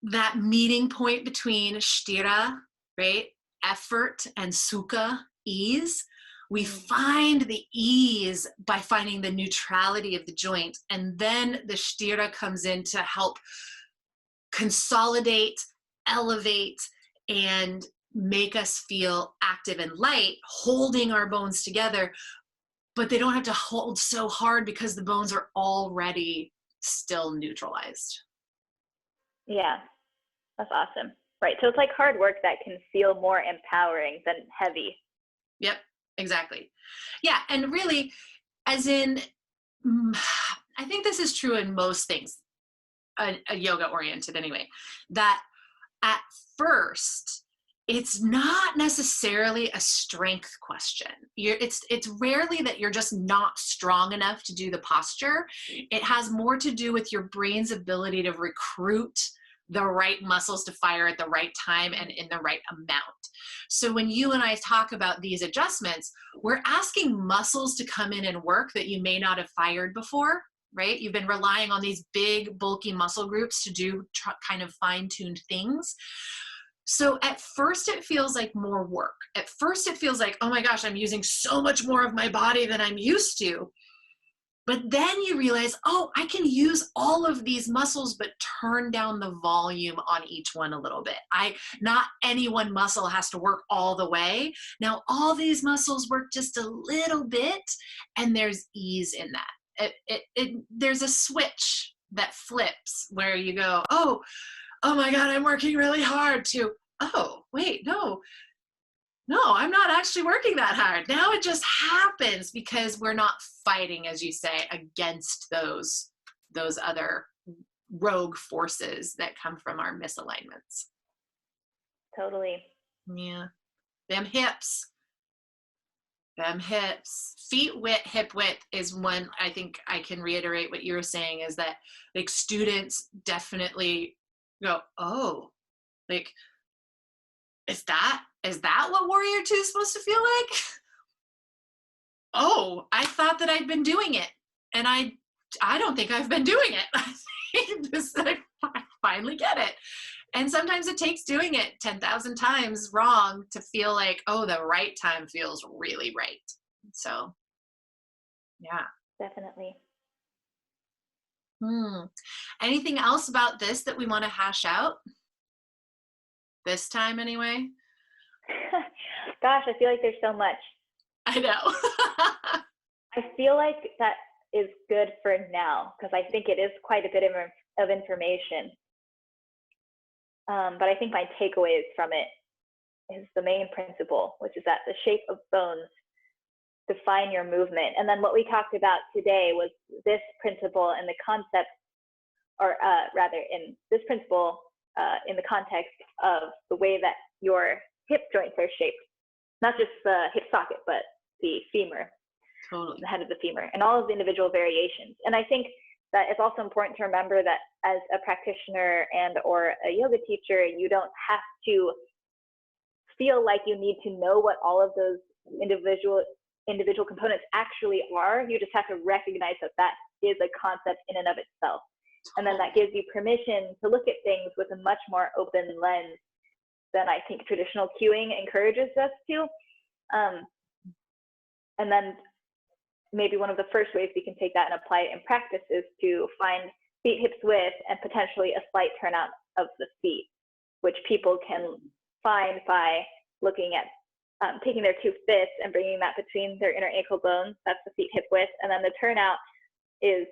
that meeting point between sthira, right, effort, and sukha, ease, We Mm. find the ease by finding the neutrality of the joint. And then the sthira comes in to help consolidate, elevate, and make us feel active and light, holding our bones together. But they don't have to hold so hard because the bones are already still neutralized. Yeah, that's awesome. Right. So it's like hard work that can feel more empowering than heavy. Yep, exactly. Yeah, and really, as in, I think this is true in most things, a yoga oriented anyway, that at first, it's not necessarily a strength question. It's rarely that you're just not strong enough to do the posture. It has more to do with your brain's ability to recruit the right muscles to fire at the right time and in the right amount. So when you and I talk about these adjustments, we're asking muscles to come in and work that you may not have fired before, right? You've been relying on these big, bulky muscle groups to do kind of fine-tuned things. So at first it feels like more work. At first it feels like, oh my gosh, I'm using so much more of my body than I'm used to. But then you realize, oh, I can use all of these muscles, but turn down the volume on each one a little bit. Not any one muscle has to work all the way. Now all these muscles work just a little bit, and there's ease in that. There's a switch that flips where you go, oh my God, I'm working really hard, to, oh, wait, no, I'm not actually working that hard. Now it just happens because we're not fighting, as you say, against those other rogue forces that come from our misalignments. Totally. Yeah. Them hips. Feet width, hip width is one. I think I can reiterate what you were saying, is that like students definitely go, oh, like, is that what Warrior 2 is supposed to feel like? Oh, I thought that I'd been doing it, and I don't think I've been doing it. I finally get it. And sometimes it takes doing it 10,000 times wrong to feel like, oh, the right time feels really right. So, yeah. Definitely. Anything else about this that we want to hash out? This time, anyway? Gosh, I feel like there's so much. I know. I feel like that is good for now, because I think it is quite a bit of information. But I think my takeaways from it is the main principle, which is that the shape of bones define your movement. And then what we talked about today was this principle and the concept, or rather in this principle in the context of the way that your hip joints are shaped, not just the hip socket, but the femur, Totally. the head of the femur, and all of the individual variations. And I think that it's also important to remember that as a practitioner and or a yoga teacher, you don't have to feel like you need to know what all of those individual components actually are. You just have to recognize that that is a concept in and of itself. And then that gives you permission to look at things with a much more open lens than I think traditional cueing encourages us to. And then maybe one of the first ways we can take that and apply it in practice is to find feet hips width and potentially a slight turnout of the feet, which people can find by looking at taking their two fists and bringing that between their inner ankle bones. That's the feet hip width. And then the turnout is,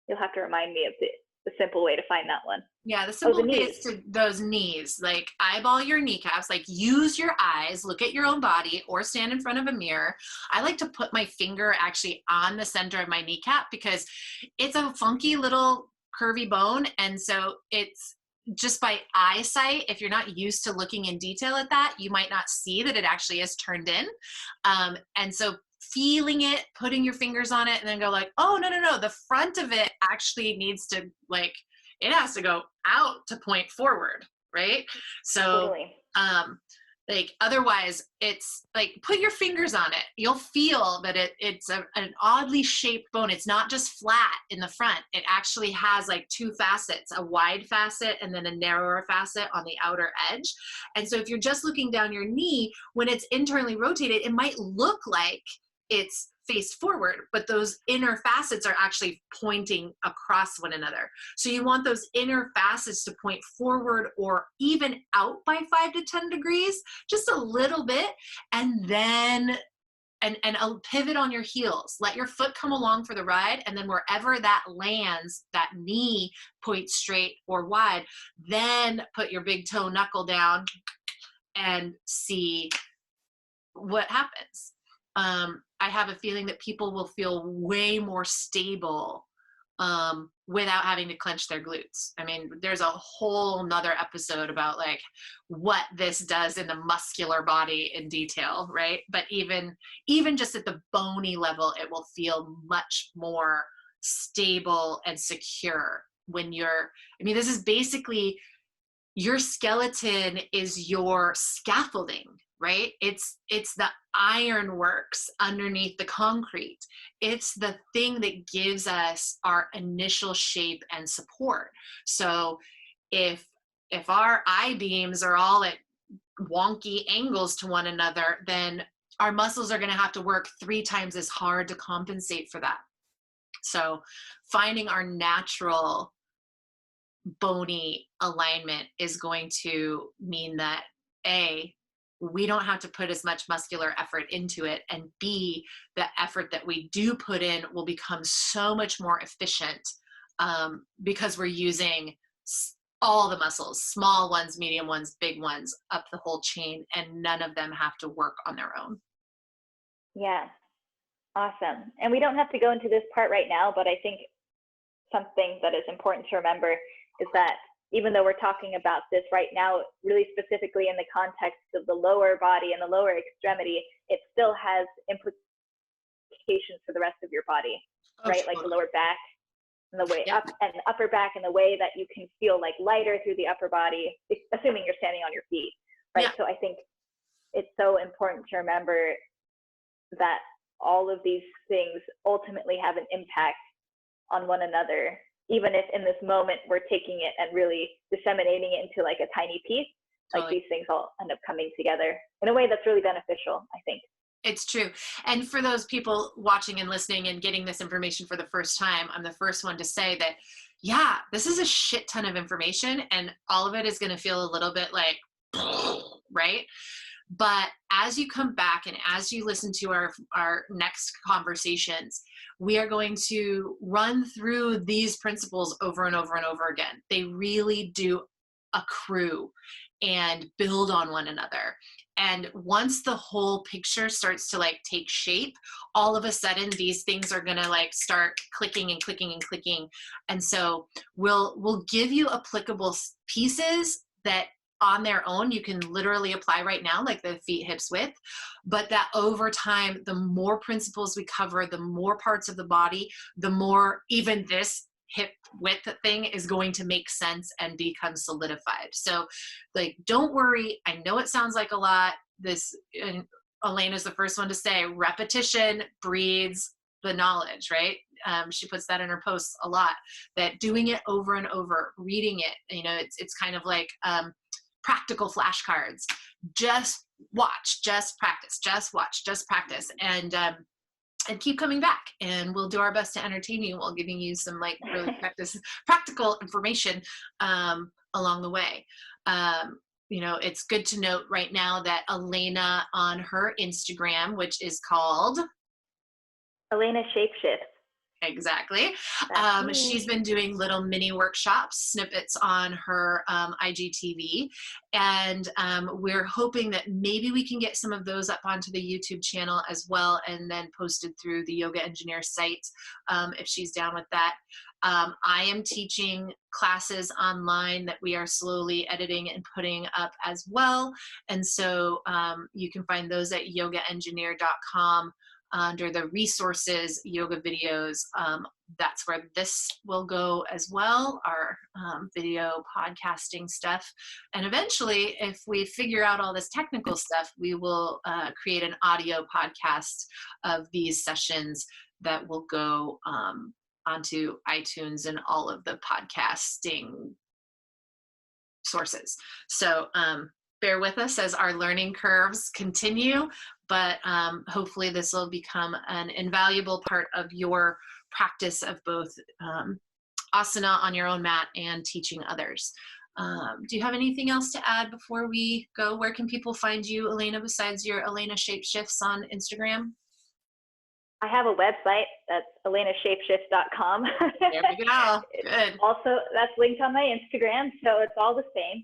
you'll have to remind me of the simple way to find that one. Yeah, the simple way is to those knees, like eyeball your kneecaps, like use your eyes, look at your own body, or stand in front of a mirror. I like to put my finger actually on the center of my kneecap because it's a funky little curvy bone. And so it's just by eyesight, if you're not used to looking in detail at that, you might not see that it actually is turned in. And so feeling it, putting your fingers on it, and then go like, oh, no, the front of it actually needs to, like, it has to go out to point forward, right? So, totally. Like, otherwise it's like, put your fingers on it. You'll feel that it's an oddly shaped bone. It's not just flat in the front. It actually has like two facets, a wide facet and then a narrower facet on the outer edge. And so if you're just looking down your knee, when it's internally rotated, it might look like it's face forward, but those inner facets are actually pointing across one another. So you want those inner facets to point forward or even out by 5 to 10 degrees, just a little bit, and then and a pivot on your heels. Let your foot come along for the ride, and then wherever that lands, that knee points straight or wide, then put your big toe knuckle down and see what happens. I have a feeling that people will feel way more stable without having to clench their glutes. I mean, there's a whole nother episode about like what this does in the muscular body in detail, right? But even just at the bony level, it will feel much more stable and secure when I mean, this is basically, your skeleton is your scaffolding, right? It's the ironworks underneath the concrete. It's the thing that gives us our initial shape and support. So if our I-beams are all at wonky angles to one another, then our muscles are going to have to work 3 times as hard to compensate for that. So finding our natural bony alignment is going to mean that A, we don't have to put as much muscular effort into it, and B, the effort that we do put in will become so much more efficient because we're using all the muscles, small ones, medium ones, big ones, up the whole chain, and none of them have to work on their own. Yeah, awesome. And we don't have to go into this part right now, but I think something that is important to remember is that even though we're talking about this right now, really specifically in the context of the lower body and the lower extremity, it still has implications for the rest of your body, right? Like the lower back and the way up, and the upper back, and the way that you can feel like lighter through the upper body, assuming you're standing on your feet, right? So I think it's so important to remember that all of these things ultimately have an impact on one another, even if in this moment we're taking it and really disseminating it into like a tiny piece. Like these things all end up coming together in a way that's really beneficial, I think. It's true. And for those people watching and listening and getting this information for the first time, I'm the first one to say that, yeah, this is a shit ton of information, and all of it is going to feel a little bit like, right? But as you come back and as you listen to our next conversations, we are going to run through these principles over and over and over again. They really do accrue and build on one another. And once the whole picture starts to like take shape, all of a sudden these things are going to like start clicking and clicking and clicking. And so we'll give you applicable pieces that on their own you can literally apply right now, like the feet, hips, width, but that over time, the more principles we cover, the more parts of the body, the more even this hip width thing is going to make sense and become solidified. So like, don't worry. I know it sounds like a lot. And Elena's the first one to say repetition breeds the knowledge, right? She puts that in her posts a lot, that doing it over and over, reading it, you know, it's kind of like, practical flashcards. Just watch, just practice, just watch, just practice, and keep coming back. And we'll do our best to entertain you while giving you some like really practical information along the way. You know, it's good to note right now that Elena on her Instagram, which is called Elena Shapeshift. Exactly. She's been doing little mini workshops, snippets on her IGTV, and we're hoping that maybe we can get some of those up onto the YouTube channel as well, and then posted through the Yoga Engineer site if she's down with that. I am teaching classes online that we are slowly editing and putting up as well, and so you can find those at yogaengineer.com. under the resources, yoga videos. That's where this will go as well, our video podcasting stuff. And eventually, if we figure out all this technical stuff, we will create an audio podcast of these sessions that will go onto iTunes and all of the podcasting sources. So bear with us as our learning curves continue, but hopefully this will become an invaluable part of your practice of both asana on your own mat and teaching others. Do you have anything else to add before we go? Where can people find you, Elena, besides your Elena Shapeshifts on Instagram? I have a website, that's elenashapeshifts.com. There we go. Good. Also, that's linked on my Instagram, so it's all the same.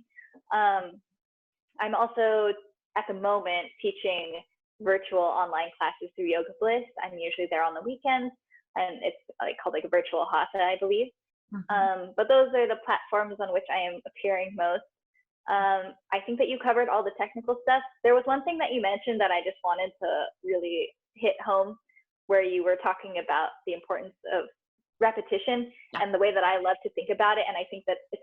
I'm also, at the moment, teaching virtual online classes through Yoga Bliss. I'm usually there on the weekends, and it's called a virtual hatha, I believe. Mm-hmm. But those are the platforms on which I am appearing most. I think that you covered all the technical stuff. There was one thing that you mentioned that I just wanted to really hit home, where you were talking about the importance of repetition and the way that I love to think about it. And I think that it's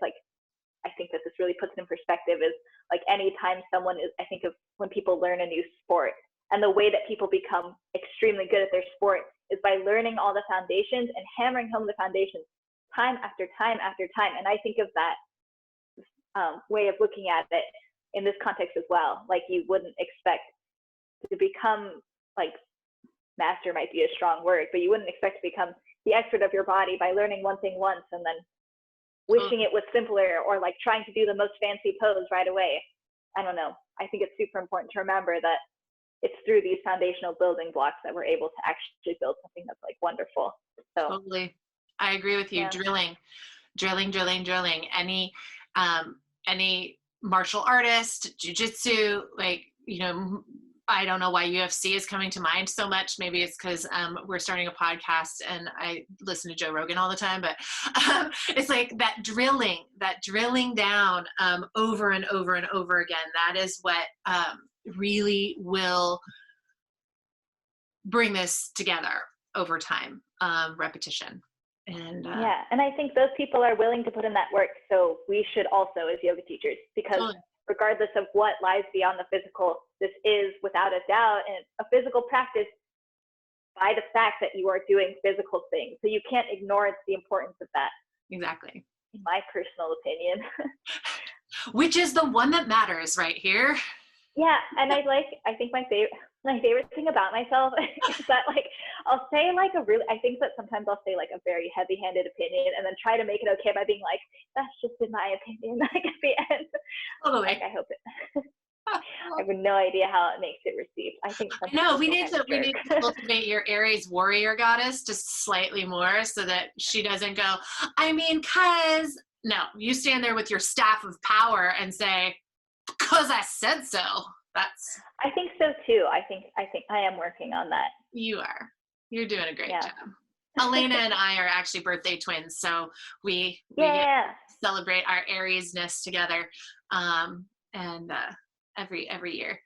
I think that this really puts it in perspective is anytime someone is, I think of when people learn a new sport, and the way that people become extremely good at their sport is by learning all the foundations and hammering home the foundations time after time after time. And I think of that way of looking at it in this context as well. You wouldn't expect to become master might be a strong word, but you wouldn't expect to become the expert of your body by learning one thing once and then wishing it was simpler, or trying to do the most fancy pose right away. I don't know. I think it's super important to remember that it's through these foundational building blocks that we're able to actually build something that's wonderful. So totally. I agree with you. Yeah. Drilling. Any martial artist, jujitsu, I don't know why UFC is coming to mind so much. Maybe it's because we're starting a podcast and I listen to Joe Rogan all the time, but it's that drilling down over and over and over again. That is what really will bring this together over time, repetition. And yeah, and I think those people are willing to put in that work. So we should also, as yoga teachers, because regardless of what lies beyond the physical, this is without a doubt a physical practice by the fact that you are doing physical things. So you can't ignore the importance of that. Exactly. In my personal opinion. Which is the one that matters right here. Yeah, and I think my favorite thing about myself is that I'll say I think that sometimes I'll say a very heavy-handed opinion and then try to make it okay by being that's just in my opinion at the end. Totally. I hope it. I have no idea how it makes it received. I think we need to cultivate your Aries warrior goddess just slightly more so that she doesn't go, no, you stand there with your staff of power and say, because I said so. I think so too. I think I am working on that. You are. You're doing a great job. Elena and I are actually birthday twins, so we celebrate our Aries-ness together, and every year.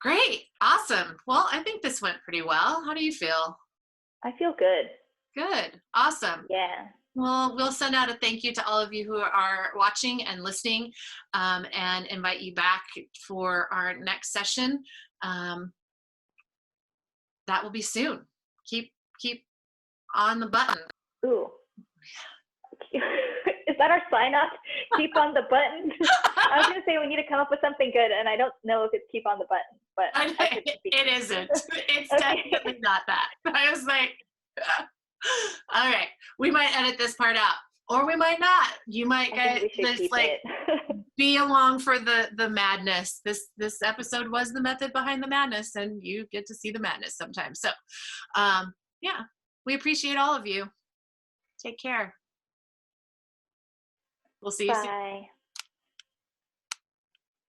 Great, awesome. Well, I think this went pretty well. How do you feel? I feel good. Good, awesome. Yeah. Well, we'll send out a thank you to all of you who are watching and listening, and invite you back for our next session. That will be soon. Keep on the button. Ooh. Is that our sign off? Keep on the button? I was going to say we need to come up with something good, and I don't know if it's keep on the button, but it isn't. It's definitely not that. I was all right, we might edit this part out, or we might not. You might guys just be along for the madness. This episode was the method behind the madness, and you get to see the madness sometimes. So, yeah, we appreciate all of you. Take care. We'll see you soon. Bye.